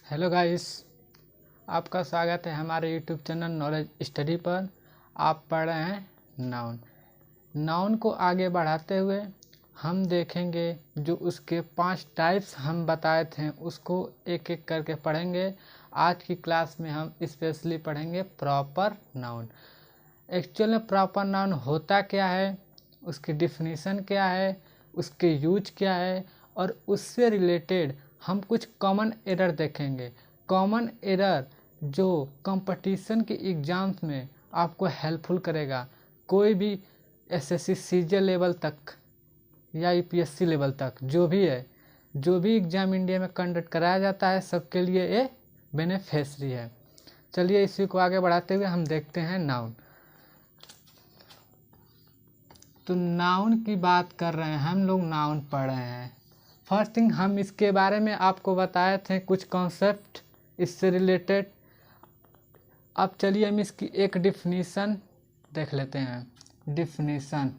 Hello guys, आपका स्वागत है हमारे यूट्यूब चैनल नॉलेज स्टडी पर। आप पढ़ रहे हैं नाउन को आगे बढ़ाते हुए हम देखेंगे जो उसके 5 टाइप्स हम बताए थे उसको एक एक करके पढ़ेंगे। आज की क्लास में हम स्पेशली पढ़ेंगे प्रॉपर नाउन। एक्चुअल में प्रॉपर नाउन होता क्या है, उसकी डिफिनीशन क्या है, उसके यूज क्या है और उससे रिलेटेड हम कुछ कॉमन एरर देखेंगे। कॉमन एरर जो कंपटीशन के एग्ज़ाम्स में आपको हेल्पफुल करेगा। कोई भी एसएससी सीजीएल लेवल तक या यूपीएससी लेवल तक जो भी है, जो भी एग्ज़ाम इंडिया में कंडक्ट कराया जाता है, सबके लिए ये बेनिफिशियरी है। चलिए इसी को आगे बढ़ाते हुए हम देखते हैं नाउन। तो नाउन की बात कर रहे हैं, हम लोग नाउन पढ़ रहे हैं। फर्स्ट थिंग हम इसके बारे में आपको बताए थे कुछ कॉन्सेप्ट इससे रिलेटेड। अब चलिए हम इसकी एक डिफिनीशन देख लेते हैं। Definition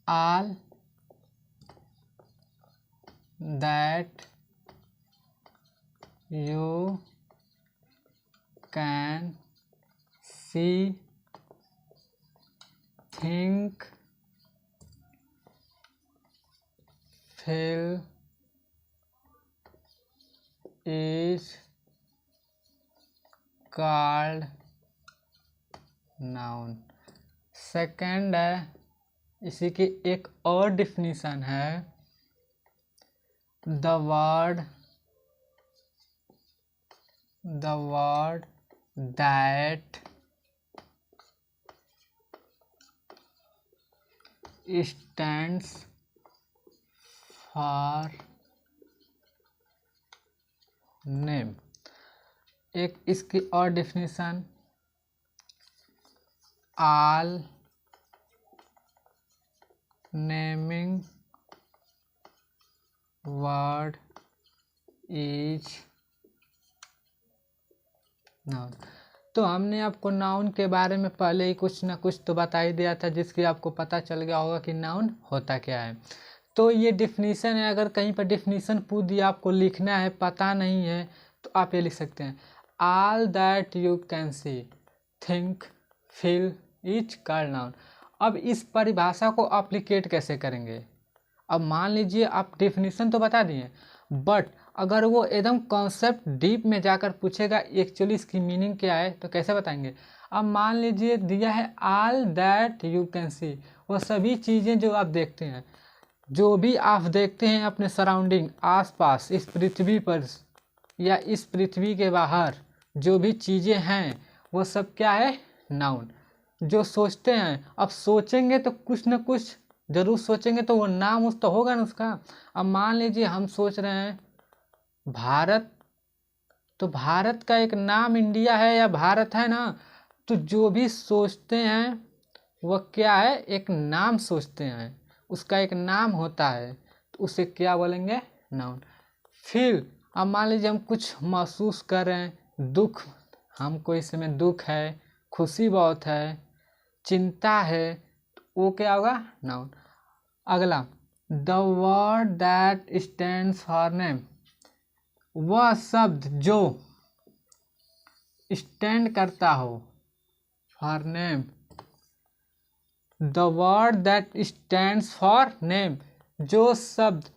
all that you can see, think, feel is called noun। Second है, इसी की एक और डिफिनीशन है, the word that stands for name। एक इसकी और definition, all naming word is noun. तो हमने आपको नाउन के बारे में पहले ही कुछ ना कुछ तो बता ही दिया था, जिसकी आपको पता चल गया होगा कि नाउन होता क्या है। तो ये डिफिनीशन है, अगर कहीं पर डिफिनीशन पूछ दिया, आपको लिखना है, पता नहीं है, तो आप ये लिख सकते हैं, all that you can see, think, feel is called noun. अब इस परिभाषा को अप्लीकेट कैसे करेंगे? अब मान लीजिए आप डिफिनीशन तो बता दिए, बट अगर वो एकदम कॉन्सेप्ट डीप में जाकर पूछेगा एक्चुअली इसकी मीनिंग क्या है, तो कैसे बताएंगे? अब मान लीजिए दिया है all that you can see, वो सभी चीज़ें जो आप देखते हैं, जो भी आप देखते हैं अपने सराउंडिंग, आसपास, इस पृथ्वी पर या इस पृथ्वी के बाहर जो भी चीज़ें हैं, वो सब क्या है? नाउन। जो सोचते हैं, अब सोचेंगे तो कुछ न कुछ जरूर सोचेंगे, तो वो नाम उस तो होगा ना उसका। अब मान लीजिए हम सोच रहे हैं भारत, तो भारत का एक नाम इंडिया है या भारत है ना, तो जो भी सोचते हैं वह क्या है? एक नाम सोचते हैं, उसका एक नाम होता है, तो उसे क्या बोलेंगे? नाउन। फिर अब मान लीजिए हम कुछ महसूस कर रहे हैं, दुख, हमको इस समय दुख है, खुशी बहुत है, चिंता है, तो वो क्या होगा? नाउन। अगला, the word that stands for name, वह शब्द जो स्टैंड करता हो for name. The word that stands for name, जो शब्द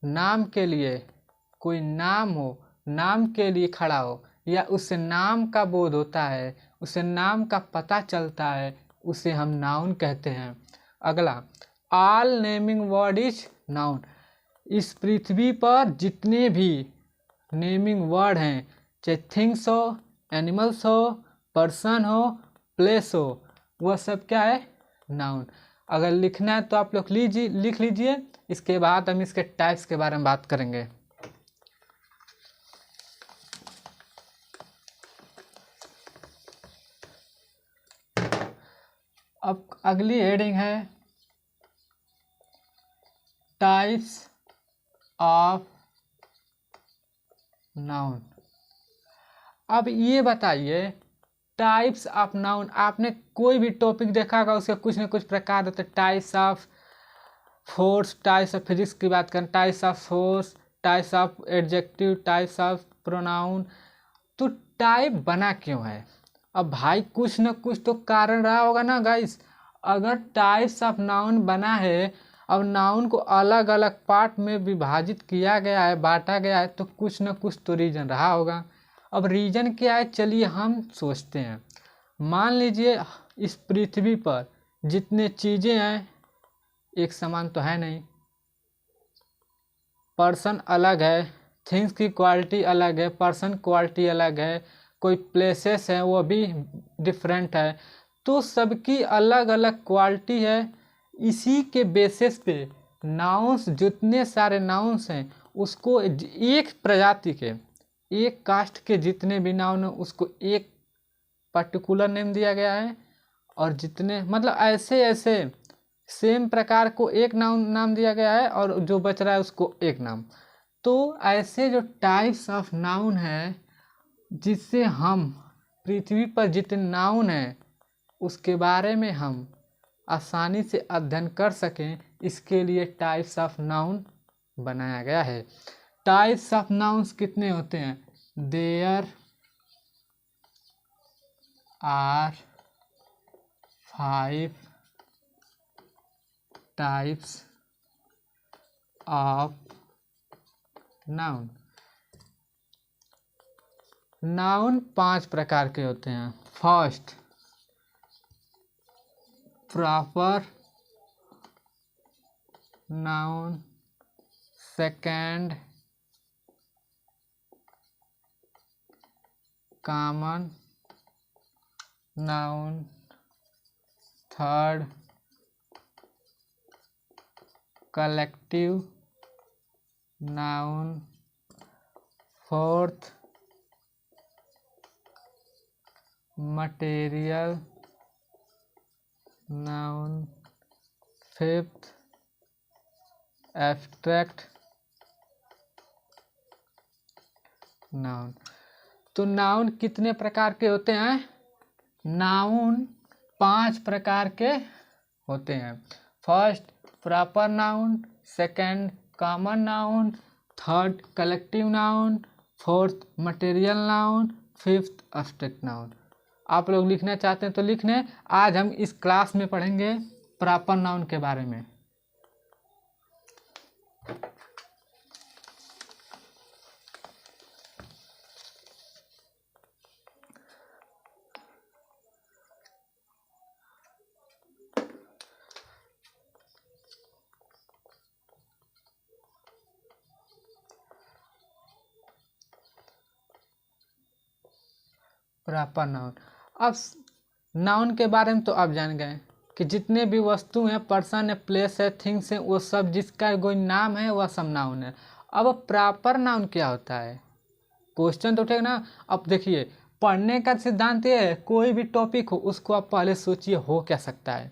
नाम के लिए, कोई नाम हो, नाम के लिए खड़ा हो, या उसे नाम का बोध होता है, उसे नाम का पता चलता है, उसे हम नाउन कहते हैं। अगला, all naming word is noun, इस पृथ्वी पर जितने भी नेमिंग वर्ड हैं, चाहे थिंग्स हो, एनिमल्स हो, पर्सन हो, प्लेस हो, वह सब क्या है? नाउन। अगर लिखना है तो आप लोग लिख लीजिए, इसके बाद हम इसके टाइप्स के बारे में बात करेंगे। अब अगली हेडिंग है टाइप्स ऑफ नाउन। अब ये बताइए टाइप्स ऑफ नाउन, आपने कोई भी टॉपिक देखा होगा उसके कुछ न कुछ प्रकार होते हैं। Types of force, types of physics की बात करें, types of force, types of adjective, types of pronoun. तो टाइप बना क्यों है? अब भाई कुछ न कुछ तो कारण रहा होगा ना गाइस। अगर टाइप्स ऑफ नाउन बना है, अब नाउन को अलग अलग पार्ट में विभाजित किया गया है, बांटा गया है, तो कुछ न कुछ तो रीजन रहा होगा। अब रीजन क्या है, चलिए हम सोचते हैं। मान लीजिए इस पृथ्वी पर जितने चीज़ें हैं एक समान तो है नहीं, पर्सन अलग है, थिंग्स की क्वालिटी अलग है, पर्सन क्वालिटी अलग है, कोई प्लेसेस हैं वो भी डिफरेंट है, तो सबकी अलग अलग क्वालिटी है। इसी के बेसिस पे नाउन्स, जितने सारे नाउन्स हैं उसको एक प्रजाति के, एक कास्ट के जितने भी नाउन हैं उसको एक पर्टिकुलर नेम दिया गया है, और जितने मतलब ऐसे ऐसे सेम प्रकार को एक नाम दिया गया है, और जो बच रहा है उसको एक नाम। तो ऐसे जो टाइप्स ऑफ नाउन है, जिससे हम पृथ्वी पर जितने नाउन हैं उसके बारे में हम आसानी से अध्ययन कर सकें, इसके लिए टाइप्स ऑफ नाउन बनाया गया है। टाइप्स ऑफ नाउन्स कितने होते हैं? There are 5 types of noun. Noun 5 प्रकार के होते हैं। First, proper noun. Second, common noun. Third, collective noun. Fourth, material noun. Fifth, abstract noun. तो नाउन कितने प्रकार के होते हैं? नाउन 5 प्रकार के होते हैं। First, proper noun. Second, common noun. Third, collective noun. Fourth, material noun. Fifth, abstract noun. आप लोग लिखना चाहते हैं तो लिख लें। आज हम इस क्लास में पढ़ेंगे प्रॉपर नाउन के बारे में। Proper noun. अब नाउन के बारे में तो आप जान गए कि जितने भी वस्तु हैं, पर्सन है, प्लेस है, थिंग्स है, वो सब जिसका कोई नाम है वह सब नाउन है। अब प्रॉपर नाउन क्या होता है? क्वेश्चन तो उठेगा ना। अब देखिए, पढ़ने का सिद्धांत ये है, कोई भी टॉपिक हो उसको आप पहले सोचिए हो क्या सकता है।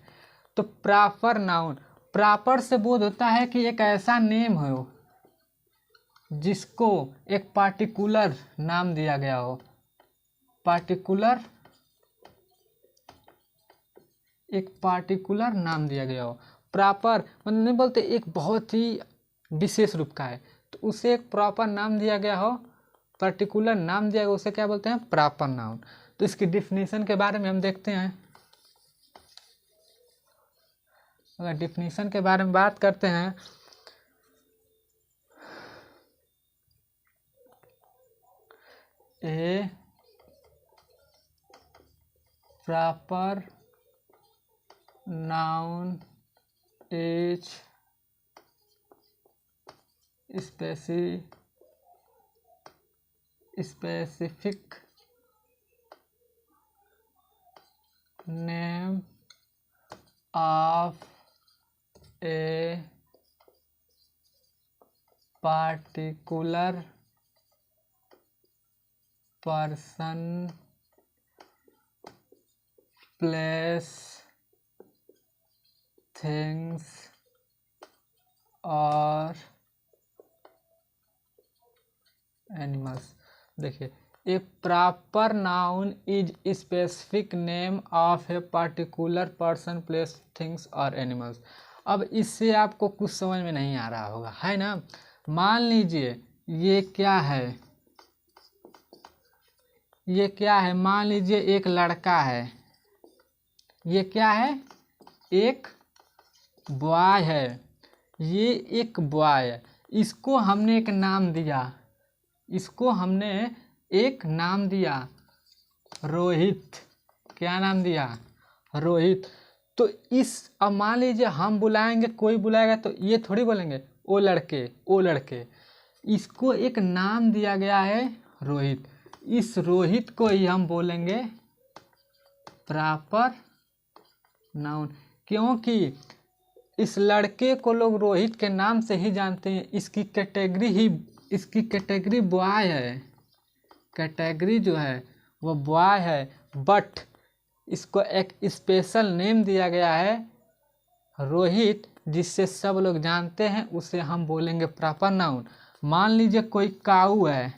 तो प्रॉपर नाउन, प्रॉपर से बोध होता है कि एक ऐसा नेम हो जिसको एक पार्टिकुलर नाम दिया गया हो। पार्टिकुलर, एक पार्टिकुलर नाम दिया गया हो। प्रॉपर मतलब नहीं बोलते एक बहुत ही विशेष रूप का है, तो उसे एक प्रॉपर नाम दिया गया हो, पर्टिकुलर नाम दिया गया, उसे क्या बोलते हैं? Proper noun. तो इसकी डिफिनीशन के बारे में हम देखते हैं। अगर डिफिनीशन के बारे में बात करते हैं, a proper noun is specific name of a particular person, place, things और एनिमल्स। देखिए, a proper noun is specific name of a particular person, place, things और एनिमल्स। अब इससे आपको कुछ समझ में नहीं आ रहा होगा, है ना। मान लीजिए ये क्या है, ये क्या है, मान लीजिए एक लड़का है, ये क्या है, एक बॉय है, ये एक बॉय है। इसको हमने एक नाम दिया, इसको हमने एक नाम दिया रोहित। क्या नाम दिया, रोहित। तो इस, अब मान लीजिए हम बुलाएंगे, कोई बुलाएगा तो ये थोड़ी बोलेंगे ओ लड़के, ओ लड़के। इसको एक नाम दिया गया है रोहित, इस रोहित को ही हम बोलेंगे प्रॉपर नाउन, क्योंकि इस लड़के को लोग रोहित के नाम से ही जानते हैं। इसकी कैटेगरी बॉय है, कैटेगरी जो है वो बॉय है, बट इसको एक स्पेशल नेम दिया गया है रोहित, जिससे सब लोग जानते हैं, उसे हम बोलेंगे प्रॉपर नाउन। मान लीजिए कोई काऊ है,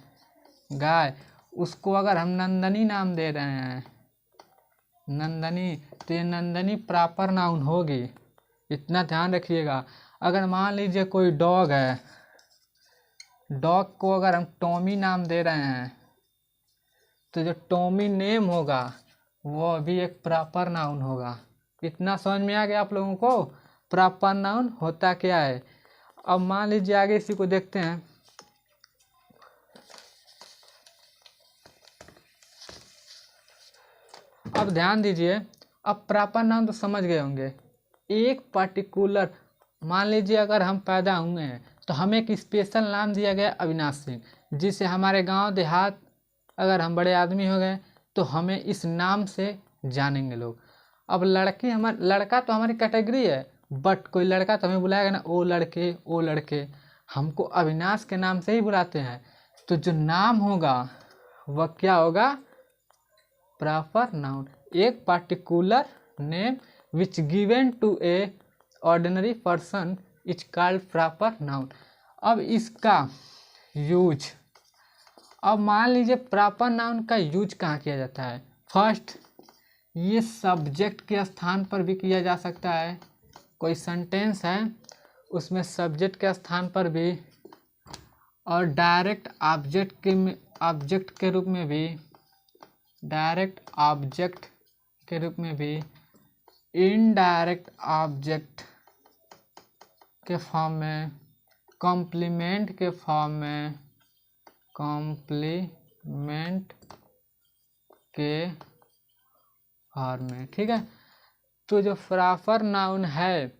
गाय, उसको अगर हम नंदनी नाम दे रहे हैं, नंदनी, तो ये नंदनी प्रॉपर नाउन होगी, इतना ध्यान रखिएगा। अगर मान लीजिए कोई डॉग है, डॉग को अगर हम टॉमी नाम दे रहे हैं, तो जो टॉमी नेम होगा वो भी एक प्रॉपर नाउन होगा। इतना समझ में आ गया आप लोगों को प्रॉपर नाउन होता क्या है। अब मान लीजिए आगे इसी को देखते हैं। अब ध्यान दीजिए, अब प्रॉपर नाउन तो समझ गए होंगे। एक पर्टिकुलर, मान लीजिए अगर हम पैदा हुए हैं तो हमें एक स्पेशल नाम दिया गया अविनाश सिंह, जिससे हमारे गांव देहात अगर हम बड़े आदमी हो गए तो हमें इस नाम से जानेंगे लोग। अब लड़के, हमारे लड़का तो हमारी कैटेगरी है, बट कोई लड़का तो हमें बुलाएगा ना ओ लड़के, ओ लड़के, हमको अविनाश के नाम से ही बुलाते हैं। तो जो नाम होगा वह क्या होगा, प्रॉपर नाउन। एक particular name which given to a ordinary person is called proper noun। अब इसका यूज, अब मान लीजिए प्रॉपर नाउन का यूज कहाँ किया जाता है। फर्स्ट, ये सब्जेक्ट के स्थान पर भी किया जा सकता है, कोई सेंटेंस है उसमें सब्जेक्ट के स्थान पर भी, और डायरेक्ट ऑब्जेक्ट के रूप में भी, डायरेक्ट ऑब्जेक्ट के रूप में भी, इनडायरेक्ट ऑब्जेक्ट के फॉर्म में, कॉम्प्लीमेंट के फॉर्म में, कॉम्प्लीमेंट के फॉर्म में, ठीक है। तो जो प्रॉपर नाउन है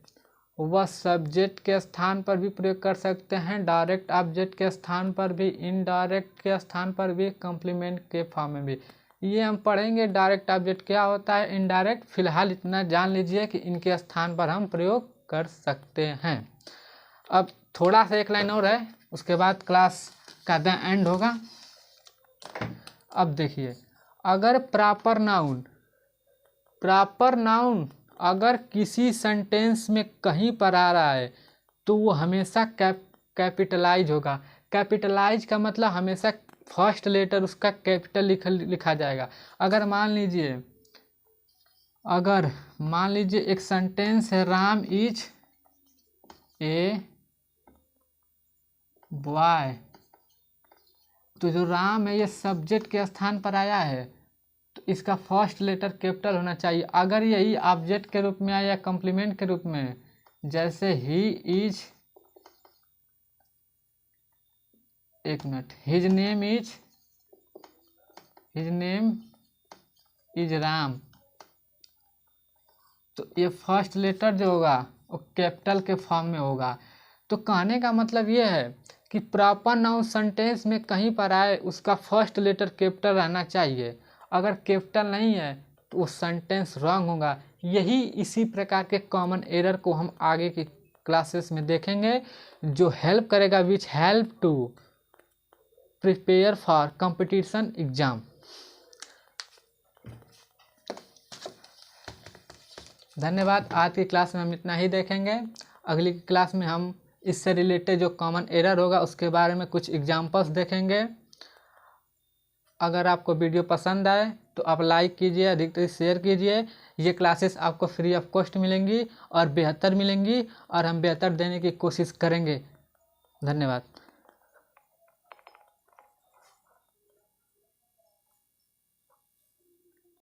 वह सब्जेक्ट के स्थान पर भी प्रयोग कर सकते हैं, डायरेक्ट ऑब्जेक्ट के स्थान पर भी, इनडायरेक्ट के स्थान पर भी, कॉम्प्लीमेंट के फॉर्म में भी। ये हम पढ़ेंगे डायरेक्ट ऑब्जेक्ट क्या होता है, इनडायरेक्ट। फिलहाल इतना जान लीजिए कि इनके स्थान पर हम प्रयोग कर सकते हैं। अब थोड़ा सा एक लाइन और है, उसके बाद क्लास का द एंड होगा। अब देखिए, अगर प्रॉपर नाउन अगर किसी सेंटेंस में कहीं पर आ रहा है तो वो हमेशा कैपिटलाइज होगा। कैपिटलाइज का मतलब हमेशा फर्स्ट लेटर उसका कैपिटल लिखा जाएगा। अगर मान लीजिए एक सेंटेंस है, राम इज ए बॉय, तो जो राम है ये सब्जेक्ट के स्थान पर आया है तो इसका फर्स्ट लेटर कैपिटल होना चाहिए। अगर यही ऑब्जेक्ट के रूप में आया या कॉम्प्लीमेंट के रूप में, जैसे ही इज, एक minute, his name is Ram, तो ये फर्स्ट लेटर जो होगा वो कैपिटल के फॉर्म में होगा। तो कहने का मतलब ये है कि प्रॉपर नाउन सेंटेंस में कहीं पर आए उसका फर्स्ट लेटर कैपिटल रहना चाहिए। अगर कैपिटल नहीं है तो वो सेंटेंस रॉन्ग होगा। यही इसी प्रकार के कॉमन एरर को हम आगे की क्लासेस में देखेंगे, जो हेल्प करेगा, which help to prepare for competition exam. धन्यवाद। आज की क्लास में हम इतना ही देखेंगे। अगली क्लास में हम इससे रिलेटेड जो कॉमन एरर होगा उसके बारे में कुछ एग्जाम्पल्स देखेंगे। अगर आपको वीडियो पसंद आए तो आप लाइक कीजिए, अधिक से शेयर कीजिए। ये क्लासेस आपको फ्री ऑफ कॉस्ट मिलेंगी और बेहतर मिलेंगी और हम बेहतर देने की कोशिश करेंगे। धन्यवाद।